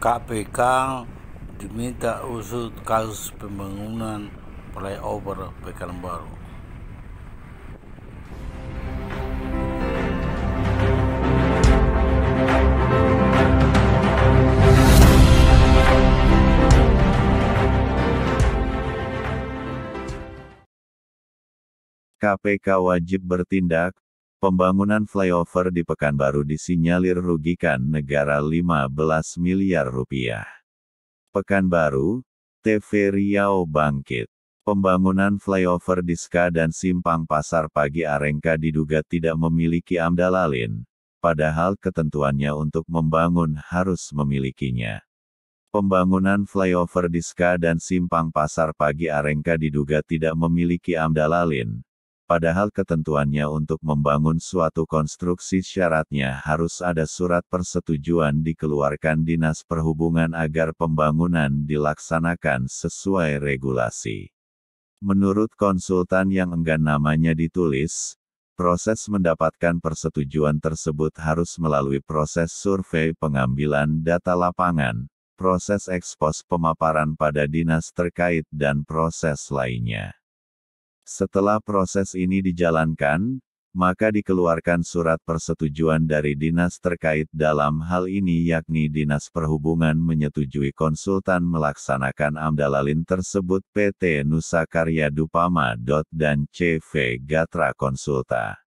KPK diminta usut kasus pembangunan flyover Pekanbaru. KPK wajib bertindak. Pembangunan flyover di Pekanbaru disinyalir rugikan negara 15 miliar rupiah. Pekanbaru, TV Riau bangkit. Pembangunan flyover di Ska dan Simpang Pasar Pagi Arengka diduga tidak memiliki AMDAL Lalin, padahal ketentuannya untuk membangun harus memilikinya. Pembangunan flyover di Ska dan Simpang Pasar Pagi Arengka diduga tidak memiliki AMDAL Lalin, padahal ketentuannya untuk membangun suatu konstruksi syaratnya harus ada surat persetujuan dikeluarkan Dinas Perhubungan agar pembangunan dilaksanakan sesuai regulasi. Menurut konsultan yang enggan namanya ditulis, proses mendapatkan persetujuan tersebut harus melalui proses survei pengambilan data lapangan, proses ekspos pemaparan pada dinas terkait dan proses lainnya. Setelah proses ini dijalankan, maka dikeluarkan surat persetujuan dari dinas terkait dalam hal ini yakni Dinas Perhubungan menyetujui konsultan melaksanakan AMDAL Lalin tersebut PT Nusa Karya Dupama. Dan CV Gatra Konsulta.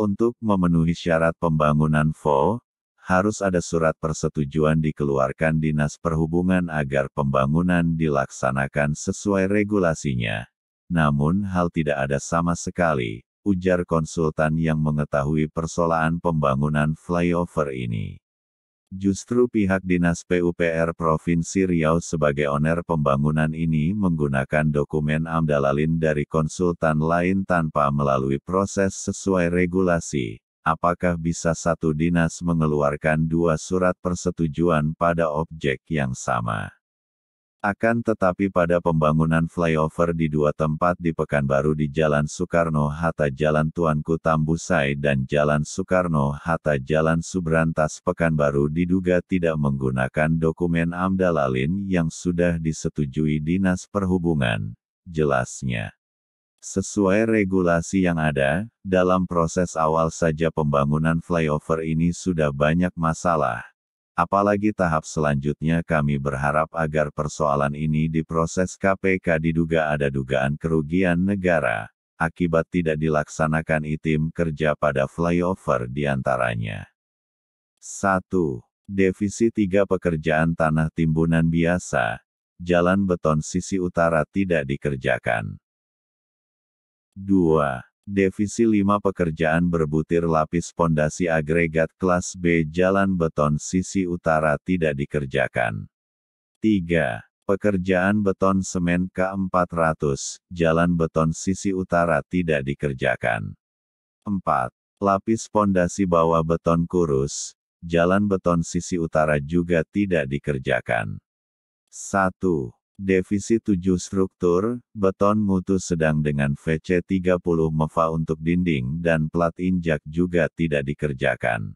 Untuk memenuhi syarat pembangunan FO, harus ada surat persetujuan dikeluarkan Dinas Perhubungan agar pembangunan dilaksanakan sesuai regulasinya. Namun hal tidak ada sama sekali, ujar konsultan yang mengetahui persoalan pembangunan flyover ini. Justru pihak Dinas PUPR Provinsi Riau sebagai owner pembangunan ini menggunakan dokumen AMDAL Lalin dari konsultan lain tanpa melalui proses sesuai regulasi. Apakah bisa satu dinas mengeluarkan dua surat persetujuan pada objek yang sama? Akan tetapi pada pembangunan flyover di dua tempat di Pekanbaru di Jalan Soekarno-Hatta Jalan Tuanku Tambusai dan Jalan Soekarno-Hatta Jalan Subrantas Pekanbaru diduga tidak menggunakan dokumen AMDAL Lalin yang sudah disetujui Dinas Perhubungan, jelasnya. Sesuai regulasi yang ada, dalam proses awal saja pembangunan flyover ini sudah banyak masalah. Apalagi tahap selanjutnya kami berharap agar persoalan ini diproses KPK diduga ada dugaan kerugian negara, akibat tidak dilaksanakan ITIM kerja pada flyover diantaranya. 1. Defisit 3 pekerjaan tanah timbunan biasa, jalan beton sisi utara tidak dikerjakan. 2. Defisit 5 pekerjaan berbutir lapis pondasi agregat kelas B jalan beton sisi utara tidak dikerjakan. 3. Pekerjaan beton semen K400, jalan beton sisi utara tidak dikerjakan. 4. Lapis pondasi bawah beton kurus, jalan beton sisi utara juga tidak dikerjakan. 1. Defisit 7 struktur, beton mutu sedang dengan VC 30 MVA untuk dinding dan plat injak juga tidak dikerjakan.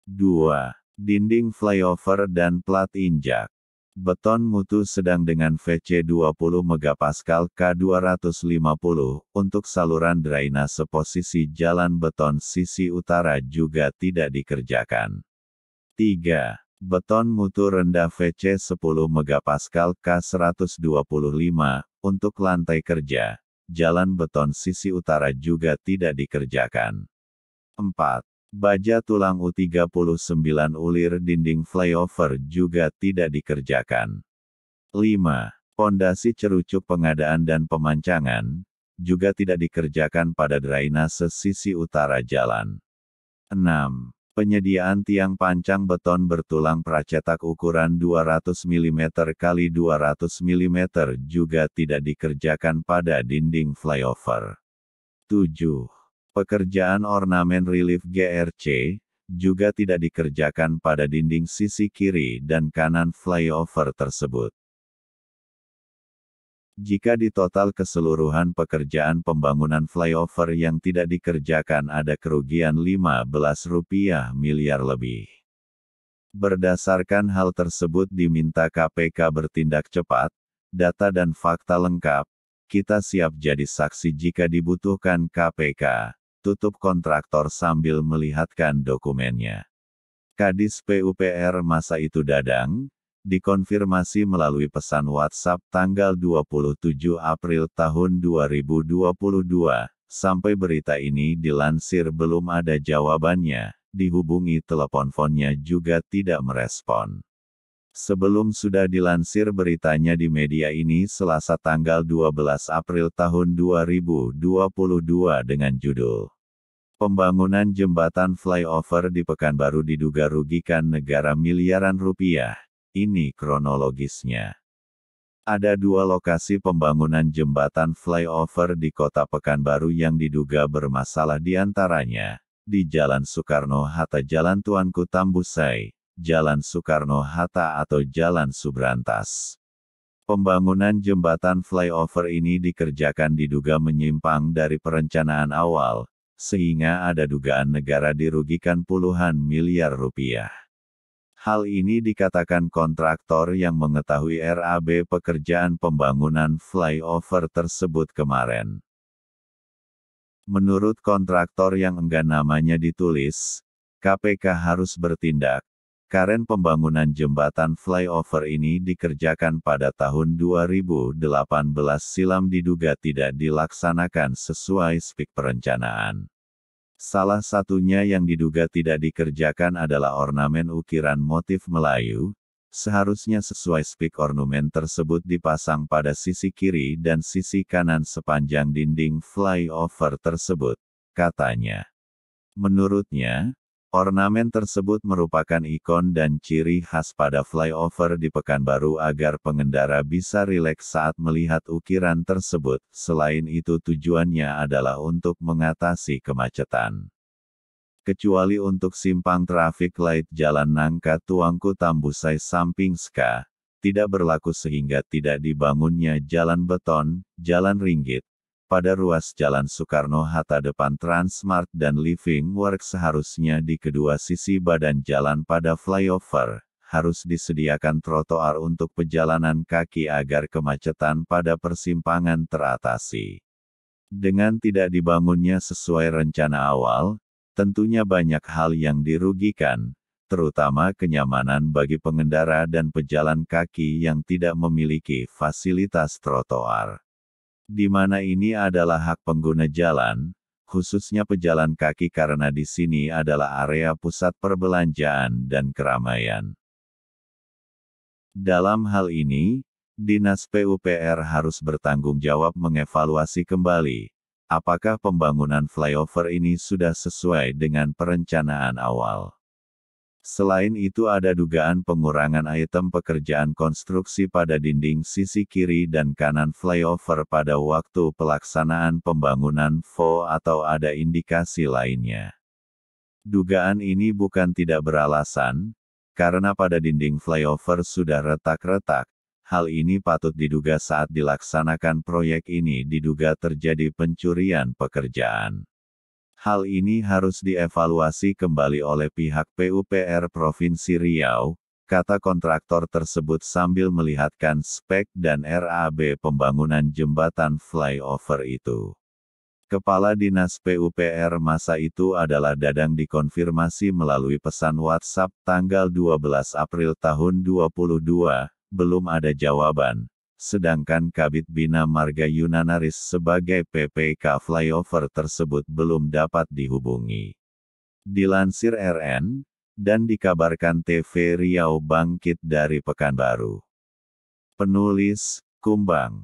2. Dinding flyover dan plat injak. Beton mutu sedang dengan VC 20 MPa K250, untuk saluran drainase posisi jalan beton sisi utara juga tidak dikerjakan. 3. Beton mutu rendah VC 10 MPa K125, untuk lantai kerja, jalan beton sisi utara juga tidak dikerjakan. 4. Baja tulang U39 ulir dinding flyover juga tidak dikerjakan. 5. Pondasi cerucuk pengadaan dan pemancangan, juga tidak dikerjakan pada drainase sisi utara jalan. 6. Penyediaan tiang pancang beton bertulang pracetak ukuran 200 mm x 200 mm juga tidak dikerjakan pada dinding flyover. 7. Pekerjaan ornamen relief GRC, juga tidak dikerjakan pada dinding sisi kiri dan kanan flyover tersebut. Jika ditotal keseluruhan pekerjaan pembangunan flyover yang tidak dikerjakan ada kerugian Rp15 miliar lebih. Berdasarkan hal tersebut diminta KPK bertindak cepat, data dan fakta lengkap, kita siap jadi saksi jika dibutuhkan KPK, tutup kontraktor sambil melihatkan dokumennya. Kadis PUPR masa itu Dadang, dikonfirmasi melalui pesan WhatsApp tanggal 27 April tahun 2022, sampai berita ini dilansir belum ada jawabannya, dihubungi teleponnya juga tidak merespon. Sebelum sudah dilansir beritanya di media ini Selasa tanggal 12 April tahun 2022 dengan judul Pembangunan jembatan flyover di Pekanbaru diduga rugikan negara miliaran rupiah. Ini kronologisnya. Ada dua lokasi pembangunan jembatan flyover di kota Pekanbaru yang diduga bermasalah diantaranya, di Jalan Soekarno-Hatta Jalan Tuanku Tambusai, Jalan Soekarno-Hatta atau Jalan Subrantas. Pembangunan jembatan flyover ini dikerjakan diduga menyimpang dari perencanaan awal, sehingga ada dugaan negara dirugikan puluhan miliar rupiah. Hal ini dikatakan kontraktor yang mengetahui RAB pekerjaan pembangunan flyover tersebut kemarin. Menurut kontraktor yang enggan namanya ditulis, KPK harus bertindak. Karena pembangunan jembatan flyover ini dikerjakan pada tahun 2018 silam diduga tidak dilaksanakan sesuai spek perencanaan. Salah satunya yang diduga tidak dikerjakan adalah ornamen ukiran motif Melayu, seharusnya sesuai spek ornamen tersebut dipasang pada sisi kiri dan sisi kanan sepanjang dinding flyover tersebut, katanya. Menurutnya, ornamen tersebut merupakan ikon dan ciri khas pada flyover di Pekanbaru agar pengendara bisa rileks saat melihat ukiran tersebut. Selain itu tujuannya adalah untuk mengatasi kemacetan. Kecuali untuk simpang traffic light Jalan Nangka Tuanku Tambusai samping SK, tidak berlaku sehingga tidak dibangunnya jalan beton, jalan ringgit, pada ruas Jalan Soekarno-Hatta depan Transmart dan Living Works seharusnya di kedua sisi badan jalan pada flyover, harus disediakan trotoar untuk pejalan kaki agar kemacetan pada persimpangan teratasi. Dengan tidak dibangunnya sesuai rencana awal, tentunya banyak hal yang dirugikan, terutama kenyamanan bagi pengendara dan pejalan kaki yang tidak memiliki fasilitas trotoar. Di mana ini adalah hak pengguna jalan, khususnya pejalan kaki karena di sini adalah area pusat perbelanjaan dan keramaian. Dalam hal ini, Dinas PUPR harus bertanggung jawab mengevaluasi kembali, apakah pembangunan flyover ini sudah sesuai dengan perencanaan awal. Selain itu ada dugaan pengurangan item pekerjaan konstruksi pada dinding sisi kiri dan kanan flyover pada waktu pelaksanaan pembangunan FO atau ada indikasi lainnya. Dugaan ini bukan tidak beralasan, karena pada dinding flyover sudah retak-retak. Hal ini patut diduga saat dilaksanakan proyek ini diduga terjadi pencurian pekerjaan. Hal ini harus dievaluasi kembali oleh pihak PUPR Provinsi Riau, kata kontraktor tersebut sambil melihatkan spek dan RAB pembangunan jembatan flyover itu. Kepala Dinas PUPR masa itu adalah Dadang dikonfirmasi melalui pesan WhatsApp tanggal 12 April tahun 2022, belum ada jawaban. Sedangkan Kabid Bina Marga Yunanaris sebagai PPK flyover tersebut belum dapat dihubungi. Dilansir RN, dan dikabarkan TV Riau Bangkit dari Pekanbaru. Penulis, Kumbang.